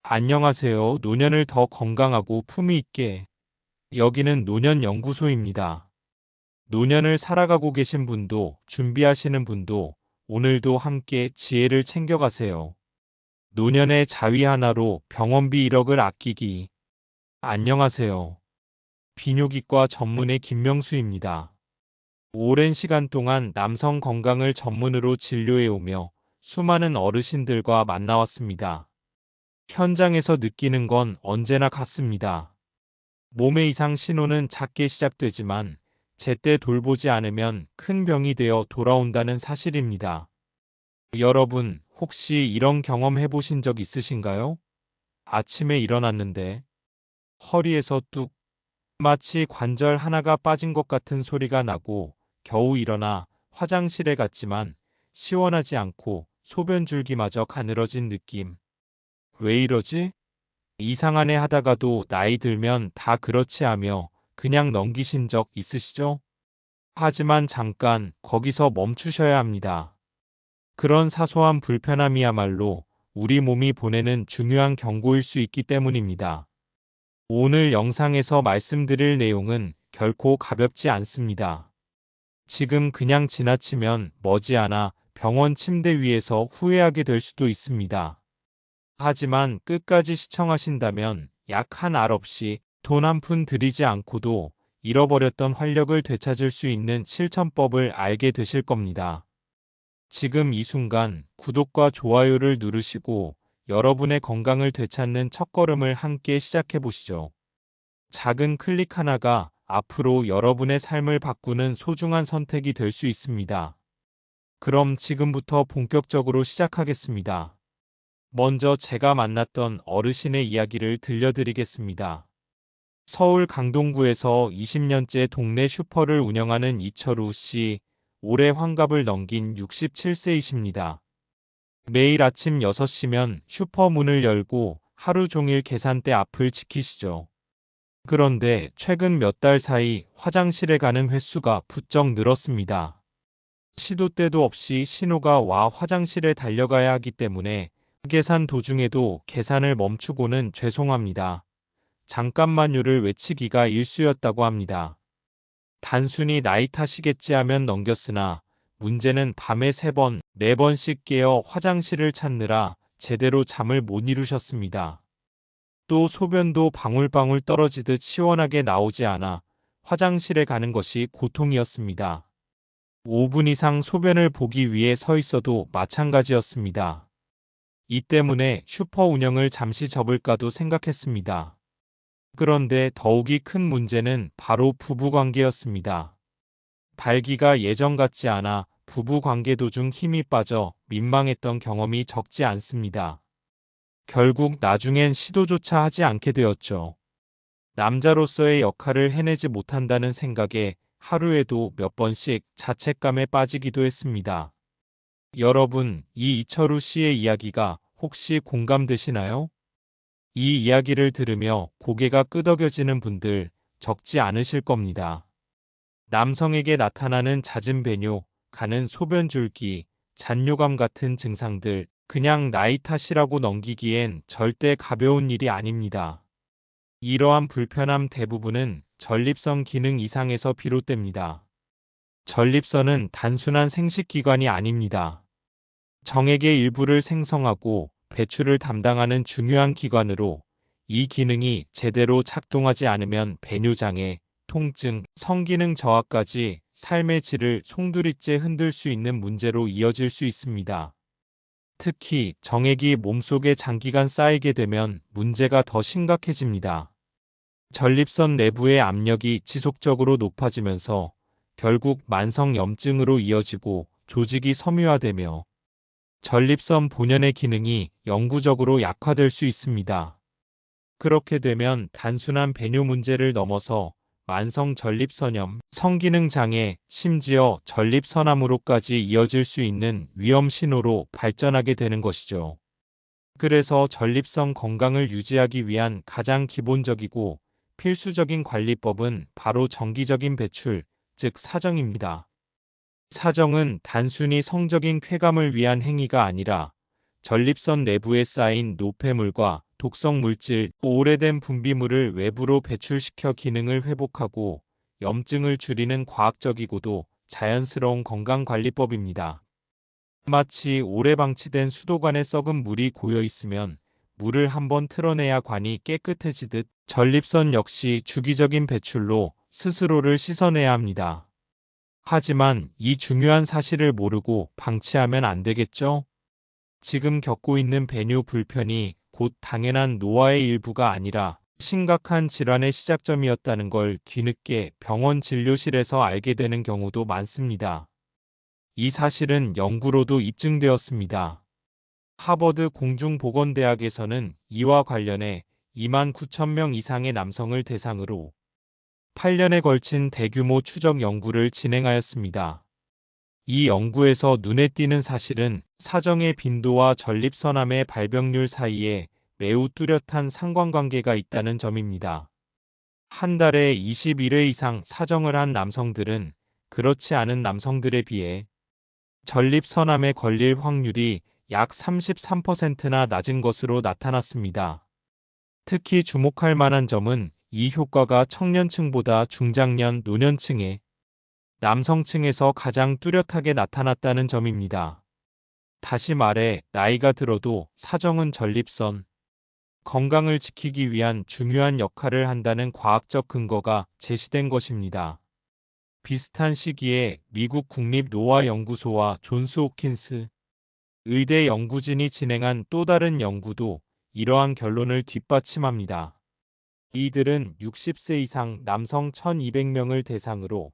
안녕하세요. 노년을 더 건강하고 품위 있게. 여기는 노년연구소입니다. 노년을 살아가고 계신 분도 준비하시는 분도 오늘도 함께 지혜를 챙겨가세요. 노년의 자위 하나로 병원비 1억을 아끼기. 안녕하세요. 비뇨기과 전문의 김명수입니다. 오랜 시간 동안 남성 건강을 전문으로 진료해오며 수많은 어르신들과 만나왔습니다. 현장에서 느끼는 건 언제나 같습니다. 몸의 이상 신호는 작게 시작되지만 제때 돌보지 않으면 큰 병이 되어 돌아온다는 사실입니다. 여러분, 혹시 이런 경험 해보신 적 있으신가요? 아침에 일어났는데 허리에서 뚝, 마치 관절 하나가 빠진 것 같은 소리가 나고 겨우 일어나 화장실에 갔지만 시원하지 않고 소변 줄기마저 가늘어진 느낌. 왜 이러지? 이상하네 하다가도 나이 들면 다 그렇지 하며 그냥 넘기신 적 있으시죠? 하지만 잠깐 거기서 멈추셔야 합니다. 그런 사소한 불편함이야말로 우리 몸이 보내는 중요한 경고일 수 있기 때문입니다. 오늘 영상에서 말씀드릴 내용은 결코 가볍지 않습니다. 지금 그냥 지나치면 머지않아 병원 침대 위에서 후회하게 될 수도 있습니다. 하지만 끝까지 시청하신다면 약 한 알 없이 돈 한 푼 들이지 않고도 잃어버렸던 활력을 되찾을 수 있는 실천법을 알게 되실 겁니다. 지금 이 순간 구독과 좋아요를 누르시고 여러분의 건강을 되찾는 첫걸음을 함께 시작해 보시죠. 작은 클릭 하나가 앞으로 여러분의 삶을 바꾸는 소중한 선택이 될 수 있습니다. 그럼 지금부터 본격적으로 시작하겠습니다. 먼저 제가 만났던 어르신의 이야기를 들려드리겠습니다. 서울 강동구에서 20년째 동네 슈퍼를 운영하는 이철우 씨, 올해 환갑을 넘긴 67세이십니다. 매일 아침 6시면 슈퍼 문을 열고 하루 종일 계산대 앞을 지키시죠. 그런데 최근 몇 달 사이 화장실에 가는 횟수가 부쩍 늘었습니다. 시도 때도 없이 신호가 와 화장실에 달려가야 하기 때문에 계산 도중에도 계산을 멈추고는 죄송합니다. 잠깐만요를 외치기가 일쑤였다고 합니다. 단순히 나이 탓이겠지 하면 넘겼으나 문제는 밤에 3번, 4번씩 깨어 화장실을 찾느라 제대로 잠을 못 이루셨습니다. 또 소변도 방울방울 떨어지듯 시원하게 나오지 않아 화장실에 가는 것이 고통이었습니다. 5분 이상 소변을 보기 위해 서 있어도 마찬가지였습니다. 이 때문에 슈퍼 운영을 잠시 접을까도 생각했습니다. 그런데 더욱이 큰 문제는 바로 부부관계였습니다. 발기가 예전 같지 않아 부부관계 도중 힘이 빠져 민망했던 경험이 적지 않습니다. 결국 나중엔 시도조차 하지 않게 되었죠. 남자로서의 역할을 해내지 못한다는 생각에 하루에도 몇 번씩 자책감에 빠지기도 했습니다. 여러분, 이 이철우 씨의 이야기가 혹시 공감되시나요? 이 이야기를 들으며 고개가 끄덕여지는 분들 적지 않으실 겁니다. 남성에게 나타나는 잦은 배뇨, 가는 소변 줄기, 잔뇨감 같은 증상들 그냥 나이 탓이라고 넘기기엔 절대 가벼운 일이 아닙니다. 이러한 불편함 대부분은 전립선 기능 이상에서 비롯됩니다. 전립선은 단순한 생식기관이 아닙니다. 정액의 일부를 생성하고 배출을 담당하는 중요한 기관으로 이 기능이 제대로 작동하지 않으면 배뇨장애, 통증, 성기능 저하까지 삶의 질을 송두리째 흔들 수 있는 문제로 이어질 수 있습니다. 특히 정액이 몸속에 장기간 쌓이게 되면 문제가 더 심각해집니다. 전립선 내부의 압력이 지속적으로 높아지면서 결국 만성염증으로 이어지고 조직이 섬유화되며 전립선 본연의 기능이 영구적으로 약화될 수 있습니다. 그렇게 되면 단순한 배뇨 문제를 넘어서 만성 전립선염, 성기능 장애, 심지어 전립선암으로까지 이어질 수 있는 위험 신호로 발전하게 되는 것이죠. 그래서 전립선 건강을 유지하기 위한 가장 기본적이고 필수적인 관리법은 바로 정기적인 배출, 즉 사정입니다. 사정은 단순히 성적인 쾌감을 위한 행위가 아니라 전립선 내부에 쌓인 노폐물과 독성 물질, 오래된 분비물을 외부로 배출시켜 기능을 회복하고 염증을 줄이는 과학적이고도 자연스러운 건강관리법입니다. 마치 오래 방치된 수도관에 썩은 물이 고여 있으면 물을 한번 틀어내야 관이 깨끗해지듯 전립선 역시 주기적인 배출로 스스로를 씻어내야 합니다. 하지만 이 중요한 사실을 모르고 방치하면 안 되겠죠? 지금 겪고 있는 배뇨 불편이 곧 당연한 노화의 일부가 아니라 심각한 질환의 시작점이었다는 걸 뒤늦게 병원 진료실에서 알게 되는 경우도 많습니다. 이 사실은 연구로도 입증되었습니다. 하버드 공중보건대학에서는 이와 관련해 2만 9천 명 이상의 남성을 대상으로 8년에 걸친 대규모 추적 연구를 진행하였습니다. 이 연구에서 눈에 띄는 사실은 사정의 빈도와 전립선암의 발병률 사이에 매우 뚜렷한 상관관계가 있다는 점입니다. 한 달에 21회 이상 사정을 한 남성들은 그렇지 않은 남성들에 비해 전립선암에 걸릴 확률이 약 33%나 낮은 것으로 나타났습니다. 특히 주목할 만한 점은 이 효과가 청년층보다 중장년, 노년층에 남성층에서 가장 뚜렷하게 나타났다는 점입니다. 다시 말해 나이가 들어도 사정은 전립선 건강을 지키기 위한 중요한 역할을 한다는 과학적 근거가 제시된 것입니다. 비슷한 시기에 미국 국립노화연구소와 존스 홉킨스 의대 연구진이 진행한 또 다른 연구도 이러한 결론을 뒷받침합니다. 이들은 60세 이상 남성 1200명을 대상으로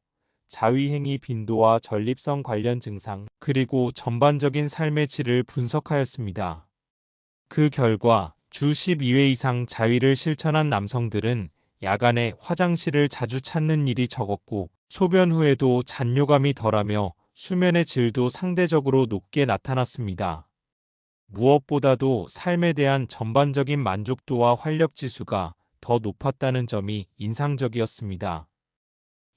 자위행위 빈도와 전립선 관련 증상, 그리고 전반적인 삶의 질을 분석하였습니다. 그 결과 주 12회 이상 자위를 실천한 남성들은 야간에 화장실을 자주 찾는 일이 적었고 소변 후에도 잔뇨감이 덜하며 수면의 질도 상대적으로 높게 나타났습니다. 무엇보다도 삶에 대한 전반적인 만족도와 활력지수가 더 높았다는 점이 인상적이었습니다.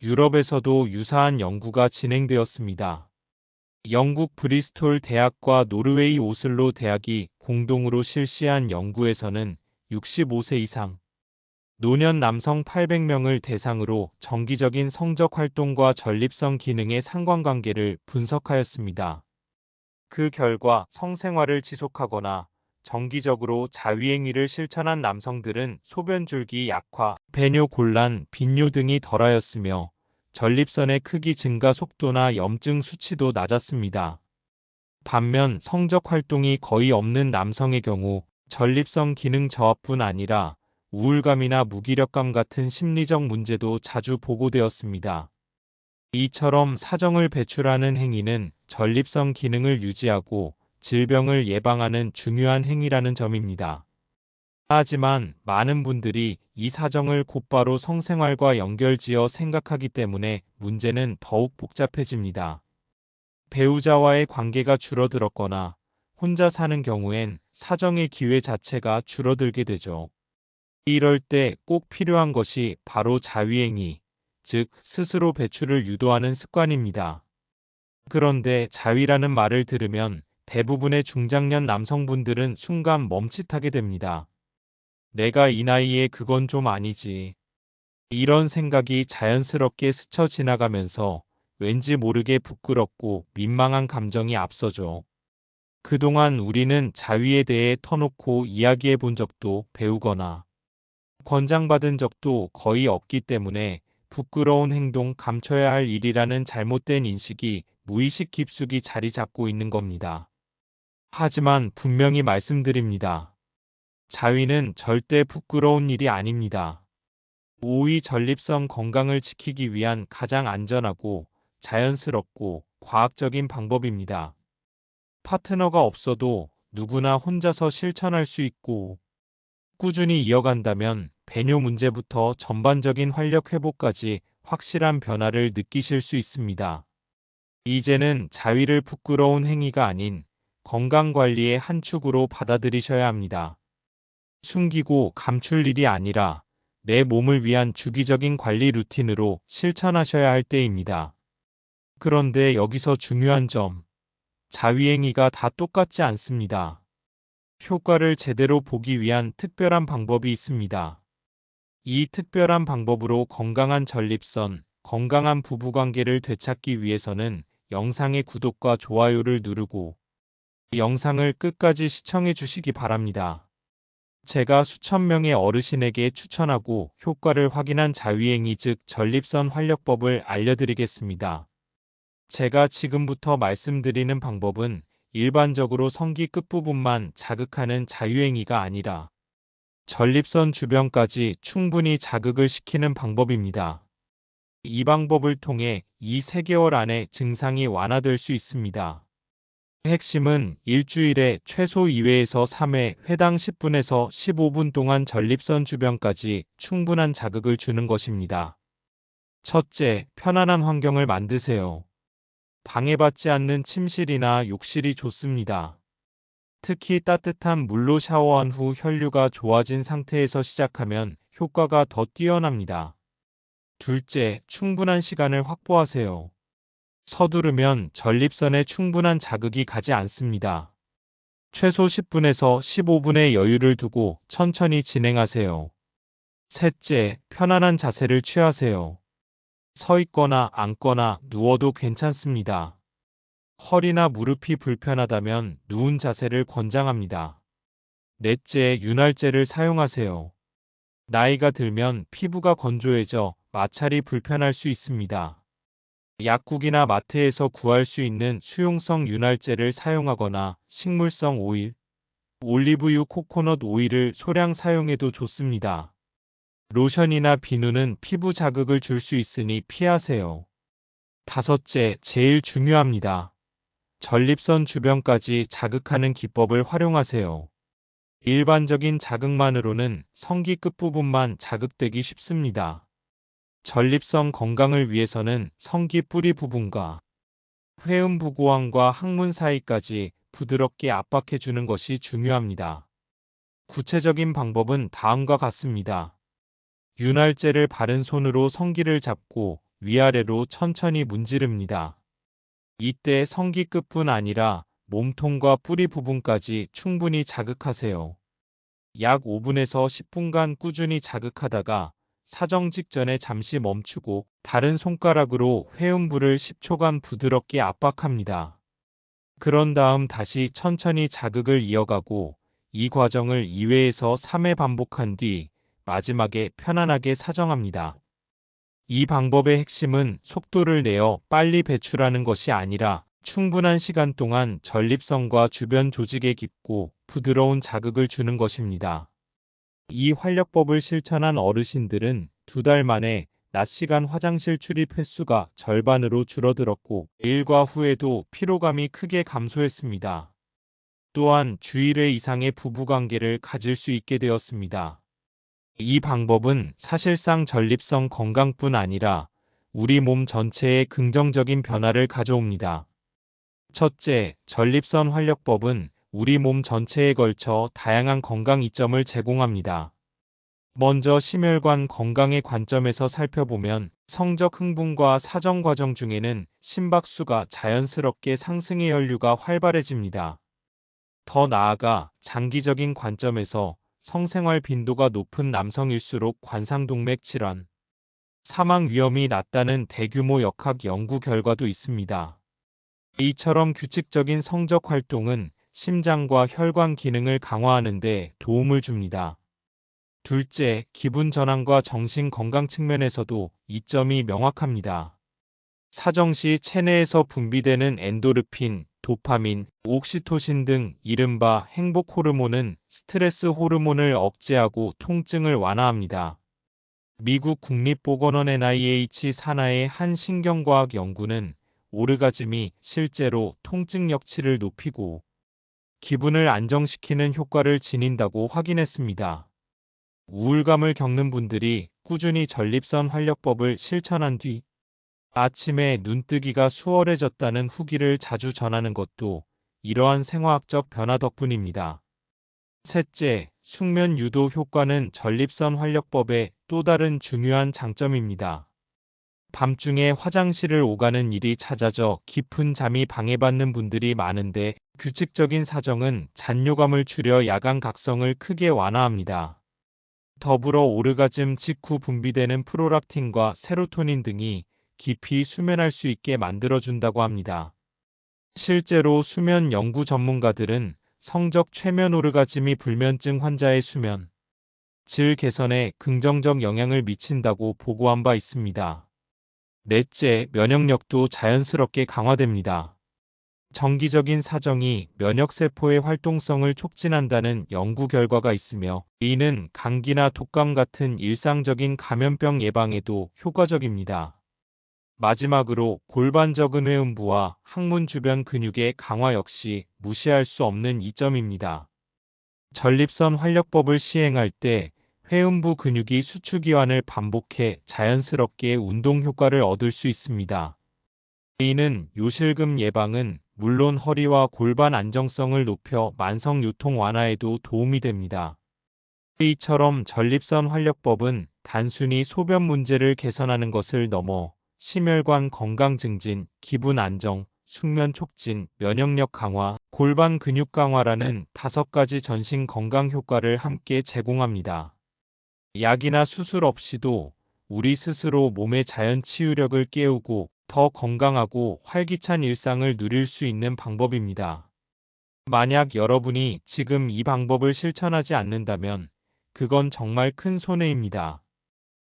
유럽에서도 유사한 연구가 진행되었습니다. 영국 브리스톨 대학과 노르웨이 오슬로 대학이 공동으로 실시한 연구에서는 65세 이상 노년 남성 800명을 대상으로 정기적인 성적 활동과 전립선 기능의 상관관계를 분석하였습니다. 그 결과 성생활을 지속하거나 정기적으로 자위행위를 실천한 남성들은 소변줄기 약화, 배뇨 곤란, 빈뇨 등이 덜하였으며 전립선의 크기 증가 속도나 염증 수치도 낮았습니다. 반면 성적 활동이 거의 없는 남성의 경우 전립선 기능 저하뿐 아니라 우울감이나 무기력감 같은 심리적 문제도 자주 보고되었습니다. 이처럼 사정을 배출하는 행위는 전립선 기능을 유지하고 질병을 예방하는 중요한 행위라는 점입니다. 하지만 많은 분들이 이 사정을 곧바로 성생활과 연결지어 생각하기 때문에 문제는 더욱 복잡해집니다. 배우자와의 관계가 줄어들었거나 혼자 사는 경우엔 사정의 기회 자체가 줄어들게 되죠. 이럴 때 꼭 필요한 것이 바로 자위행위, 즉 스스로 배출을 유도하는 습관입니다. 그런데 자위라는 말을 들으면 대부분의 중장년 남성분들은 순간 멈칫하게 됩니다. 내가 이 나이에 그건 좀 아니지. 이런 생각이 자연스럽게 스쳐 지나가면서 왠지 모르게 부끄럽고 민망한 감정이 앞서죠. 그동안 우리는 자위에 대해 터놓고 이야기해 본 적도 배우거나 권장받은 적도 거의 없기 때문에 부끄러운 행동 감춰야 할 일이라는 잘못된 인식이 무의식 깊숙이 자리 잡고 있는 겁니다. 하지만 분명히 말씀드립니다. 자위는 절대 부끄러운 일이 아닙니다. 오이 전립선 건강을 지키기 위한 가장 안전하고 자연스럽고 과학적인 방법입니다. 파트너가 없어도 누구나 혼자서 실천할 수 있고 꾸준히 이어간다면 배뇨 문제부터 전반적인 활력 회복까지 확실한 변화를 느끼실 수 있습니다. 이제는 자위를 부끄러운 행위가 아닌 건강관리의 한 축으로 받아들이셔야 합니다. 숨기고 감출 일이 아니라 내 몸을 위한 주기적인 관리 루틴으로 실천하셔야 할 때입니다. 그런데 여기서 중요한 점, 자위행위가 다 똑같지 않습니다. 효과를 제대로 보기 위한 특별한 방법이 있습니다. 이 특별한 방법으로 건강한 전립선, 건강한 부부관계를 되찾기 위해서는 영상의 구독과 좋아요를 누르고 영상을 끝까지 시청해 주시기 바랍니다. 제가 수천 명의 어르신에게 추천하고 효과를 확인한 자위행위 즉 전립선 활력법을 알려드리겠습니다. 제가 지금부터 말씀드리는 방법은 일반적으로 성기 끝부분만 자극하는 자유행위가 아니라 전립선 주변까지 충분히 자극을 시키는 방법입니다. 이 방법을 통해 2~3개월 안에 증상이 완화될 수 있습니다. 핵심은 일주일에 최소 2회에서 3회 회당 10분에서 15분 동안 전립선 주변까지 충분한 자극을 주는 것입니다. 첫째, 편안한 환경을 만드세요. 방해받지 않는 침실이나 욕실이 좋습니다. 특히 따뜻한 물로 샤워한 후 혈류가 좋아진 상태에서 시작하면 효과가 더 뛰어납니다. 둘째, 충분한 시간을 확보하세요. 서두르면 전립선에 충분한 자극이 가지 않습니다. 최소 10분에서 15분의 여유를 두고 천천히 진행하세요. 셋째, 편안한 자세를 취하세요. 서 있거나 앉거나 누워도 괜찮습니다. 허리나 무릎이 불편하다면 누운 자세를 권장합니다. 넷째, 윤활제를 사용하세요. 나이가 들면 피부가 건조해져 마찰이 불편할 수 있습니다. 약국이나 마트에서 구할 수 있는 수용성 윤활제를 사용하거나 식물성 오일, 올리브유 코코넛 오일을 소량 사용해도 좋습니다. 로션이나 비누는 피부 자극을 줄 수 있으니 피하세요. 다섯째, 제일 중요합니다. 전립선 주변까지 자극하는 기법을 활용하세요. 일반적인 자극만으로는 성기 끝부분만 자극되기 쉽습니다. 전립선 건강을 위해서는 성기 뿌리 부분과 회음부고환과 항문 사이까지 부드럽게 압박해 주는 것이 중요합니다. 구체적인 방법은 다음과 같습니다. 윤활제를 바른 손으로 성기를 잡고 위아래로 천천히 문지릅니다. 이때 성기 끝뿐 아니라 몸통과 뿌리 부분까지 충분히 자극하세요. 약 5분에서 10분간 꾸준히 자극하다가 사정 직전에 잠시 멈추고 다른 손가락으로 회음부를 10초간 부드럽게 압박합니다. 그런 다음 다시 천천히 자극을 이어가고 이 과정을 2회에서 3회 반복한 뒤 마지막에 편안하게 사정합니다. 이 방법의 핵심은 속도를 내어 빨리 배출하는 것이 아니라 충분한 시간 동안 전립선과 주변 조직에 깊고 부드러운 자극을 주는 것입니다. 이 활력법을 실천한 어르신들은 2달 만에 낮 시간 화장실 출입 횟수가 절반으로 줄어들었고 일과 후에도 피로감이 크게 감소했습니다. 또한 주일회 이상의 부부관계를 가질 수 있게 되었습니다. 이 방법은 사실상 전립선 건강뿐 아니라 우리 몸 전체에 긍정적인 변화를 가져옵니다. 첫째, 전립선 활력법은 우리 몸 전체에 걸쳐 다양한 건강 이점을 제공합니다. 먼저 심혈관 건강의 관점에서 살펴보면 성적 흥분과 사정 과정 중에는 심박수가 자연스럽게 상승의 혈류가 활발해집니다. 더 나아가 장기적인 관점에서 성생활 빈도가 높은 남성일수록 관상동맥 질환, 사망 위험이 낮다는 대규모 역학 연구 결과도 있습니다. 이처럼 규칙적인 성적 활동은 심장과 혈관 기능을 강화하는 데 도움을 줍니다. 둘째, 기분 전환과 정신 건강 측면에서도 이점이 명확합니다. 사정 시 체내에서 분비되는 엔도르핀, 도파민, 옥시토신 등 이른바 행복 호르몬은 스트레스 호르몬을 억제하고 통증을 완화합니다. 미국 국립보건원 NIH 산하의 한 신경과학 연구는 오르가즘이 실제로 통증 역치를 높이고 기분을 안정시키는 효과를 지닌다고 확인했습니다. 우울감을 겪는 분들이 꾸준히 전립선 활력법을 실천한 뒤 아침에 눈뜨기가 수월해졌다는 후기를 자주 전하는 것도 이러한 생화학적 변화 덕분입니다. 셋째, 숙면 유도 효과는 전립선 활력법의 또 다른 중요한 장점입니다. 밤중에 화장실을 오가는 일이 잦아져 깊은 잠이 방해받는 분들이 많은데 규칙적인 사정은 잔뇨감을 줄여 야간 각성을 크게 완화합니다. 더불어 오르가즘 직후 분비되는 프롤락틴과 세로토닌 등이 깊이 수면할 수 있게 만들어준다고 합니다. 실제로 수면 연구 전문가들은 성적 최면 오르가즘이 불면증 환자의 수면 질 개선에 긍정적 영향을 미친다고 보고한 바 있습니다. 넷째, 면역력도 자연스럽게 강화됩니다. 정기적인 사정이 면역세포의 활동성을 촉진한다는 연구 결과가 있으며 이는 감기나 독감 같은 일상적인 감염병 예방에도 효과적입니다. 마지막으로 골반 적은 회음부와 항문 주변 근육의 강화 역시 무시할 수 없는 이점입니다. 전립선 활력법을 시행할 때 회음부 근육이 수축이완을 반복해 자연스럽게 운동 효과를 얻을 수 있습니다. 이는 요실금 예방은 물론 허리와 골반 안정성을 높여 만성 요통 완화에도 도움이 됩니다. 이처럼 전립선 활력법은 단순히 소변 문제를 개선하는 것을 넘어 심혈관 건강 증진, 기분 안정, 숙면 촉진, 면역력 강화, 골반 근육 강화라는 5가지 전신 건강 효과를 함께 제공합니다. 약이나 수술 없이도 우리 스스로 몸의 자연 치유력을 깨우고 더 건강하고 활기찬 일상을 누릴 수 있는 방법입니다. 만약 여러분이 지금 이 방법을 실천하지 않는다면 그건 정말 큰 손해입니다.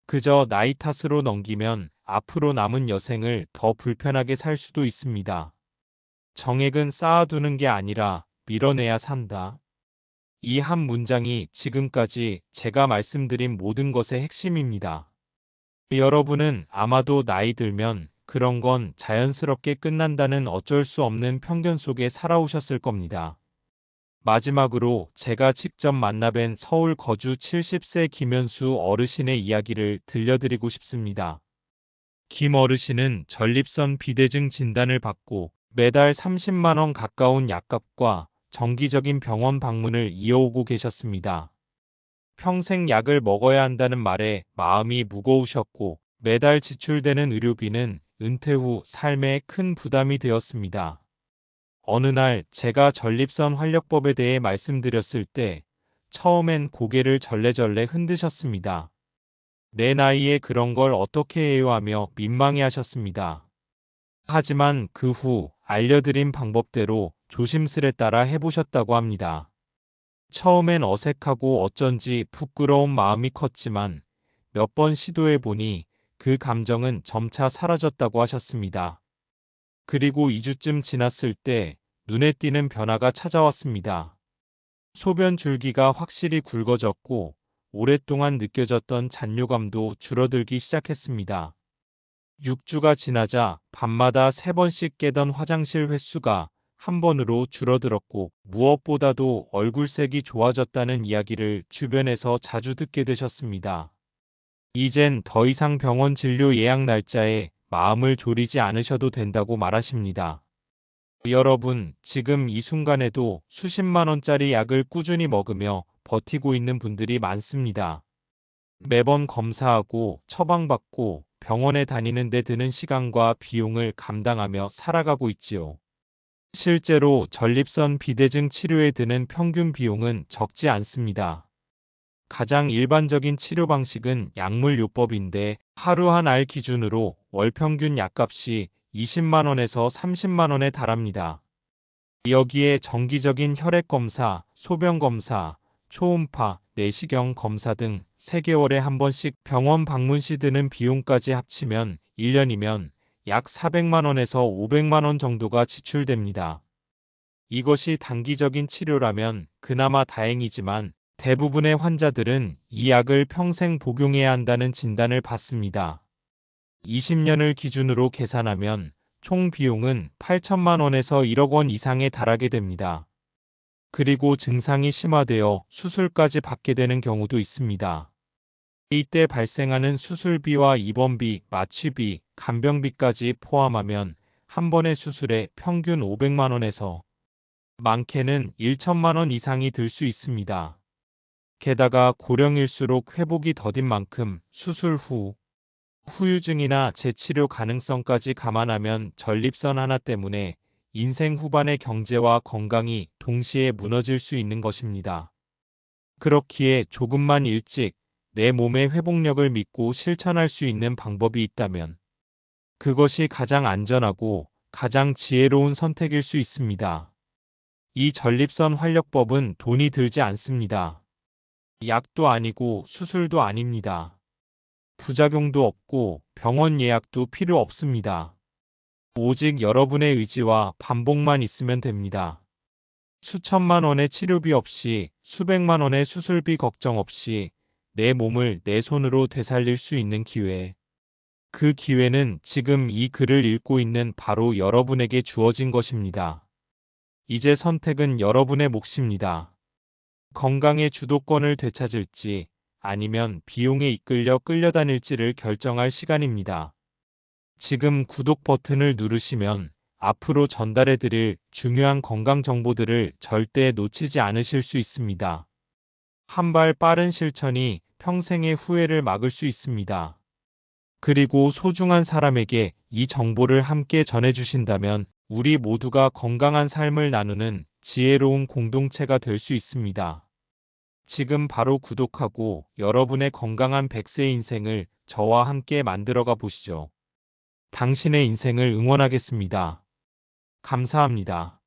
그저 나이 탓으로 넘기면 앞으로 남은 여생을 더 불편하게 살 수도 있습니다. 정액은 쌓아두는 게 아니라 밀어내야 산다. 이 한 문장이 지금까지 제가 말씀드린 모든 것의 핵심입니다. 여러분은 아마도 나이 들면 그런 건 자연스럽게 끝난다는 어쩔 수 없는 편견 속에 살아오셨을 겁니다. 마지막으로 제가 직접 만나뵌 서울 거주 70세 김현수 어르신의 이야기를 들려드리고 싶습니다. 김 어르신은 전립선 비대증 진단을 받고 매달 30만 원 가까운 약값과 정기적인 병원 방문을 이어오고 계셨습니다. 평생 약을 먹어야 한다는 말에 마음이 무거우셨고 매달 지출되는 의료비는 은퇴 후 삶에 큰 부담이 되었습니다. 어느 날 제가 전립선 활력법에 대해 말씀드렸을 때 처음엔 고개를 절레절레 흔드셨습니다. 내 나이에 그런 걸 어떻게 해요 하며 민망해하셨습니다. 하지만 그 후 알려드린 방법대로 조심스레 따라 해보셨다고 합니다. 처음엔 어색하고 어쩐지 부끄러운 마음이 컸지만 몇 번 시도해보니 그 감정은 점차 사라졌다고 하셨습니다. 그리고 2주쯤 지났을 때 눈에 띄는 변화가 찾아왔습니다. 소변 줄기가 확실히 굵어졌고 오랫동안 느껴졌던 잔뇨감도 줄어들기 시작했습니다. 6주가 지나자 밤마다 3번씩 깨던 화장실 횟수가 한 번으로 줄어들었고 무엇보다도 얼굴색이 좋아졌다는 이야기를 주변에서 자주 듣게 되셨습니다. 이젠 더 이상 병원 진료 예약 날짜에 마음을 졸이지 않으셔도 된다고 말하십니다. 여러분, 지금 이 순간에도 수십만 원짜리 약을 꾸준히 먹으며 버티고 있는 분들이 많습니다. 매번 검사하고 처방받고 병원에 다니는 데 드는 시간과 비용을 감당하며 살아가고 있지요. 실제로 전립선 비대증 치료에 드는 평균 비용은 적지 않습니다. 가장 일반적인 치료 방식은 약물요법인데 하루 한 알 기준으로 월 평균 약값이 20만 원에서 30만 원에 달합니다. 여기에 정기적인 혈액검사, 소변검사, 초음파, 내시경 검사 등 3개월에 한 번씩 병원 방문 시 드는 비용까지 합치면 1년이면 약 400만 원에서 500만 원 정도가 지출됩니다. 이것이 단기적인 치료라면 그나마 다행이지만 대부분의 환자들은 이 약을 평생 복용해야 한다는 진단을 받습니다. 20년을 기준으로 계산하면 총 비용은 8천만 원에서 1억 원 이상에 달하게 됩니다. 그리고 증상이 심화되어 수술까지 받게 되는 경우도 있습니다. 이때 발생하는 수술비와 입원비, 마취비, 간병비까지 포함하면 한 번의 수술에 평균 500만 원에서 많게는 1천만 원 이상이 들 수 있습니다. 게다가 고령일수록 회복이 더딘 만큼 수술 후 후유증이나 재치료 가능성까지 감안하면 전립선 하나 때문에 인생 후반의 경제와 건강이 동시에 무너질 수 있는 것입니다. 그렇기에 조금만 일찍 내 몸의 회복력을 믿고 실천할 수 있는 방법이 있다면 그것이 가장 안전하고 가장 지혜로운 선택일 수 있습니다. 이 전립선 활력법은 돈이 들지 않습니다. 약도 아니고 수술도 아닙니다. 부작용도 없고 병원 예약도 필요 없습니다. 오직 여러분의 의지와 반복만 있으면 됩니다. 수천만 원의 치료비 없이 수백만 원의 수술비 걱정 없이 내 몸을 내 손으로 되살릴 수 있는 기회. 그 기회는 지금 이 글을 읽고 있는 바로 여러분에게 주어진 것입니다. 이제 선택은 여러분의 몫입니다. 건강의 주도권을 되찾을지 아니면 비용에 이끌려 끌려다닐지를 결정할 시간입니다. 지금 구독 버튼을 누르시면 앞으로 전달해드릴 중요한 건강 정보들을 절대 놓치지 않으실 수 있습니다. 한 발 빠른 실천이 평생의 후회를 막을 수 있습니다. 그리고 소중한 사람에게 이 정보를 함께 전해주신다면 우리 모두가 건강한 삶을 나누는 지혜로운 공동체가 될 수 있습니다. 지금 바로 구독하고 여러분의 건강한 100세 인생을 저와 함께 만들어가 보시죠. 당신의 인생을 응원하겠습니다. 감사합니다.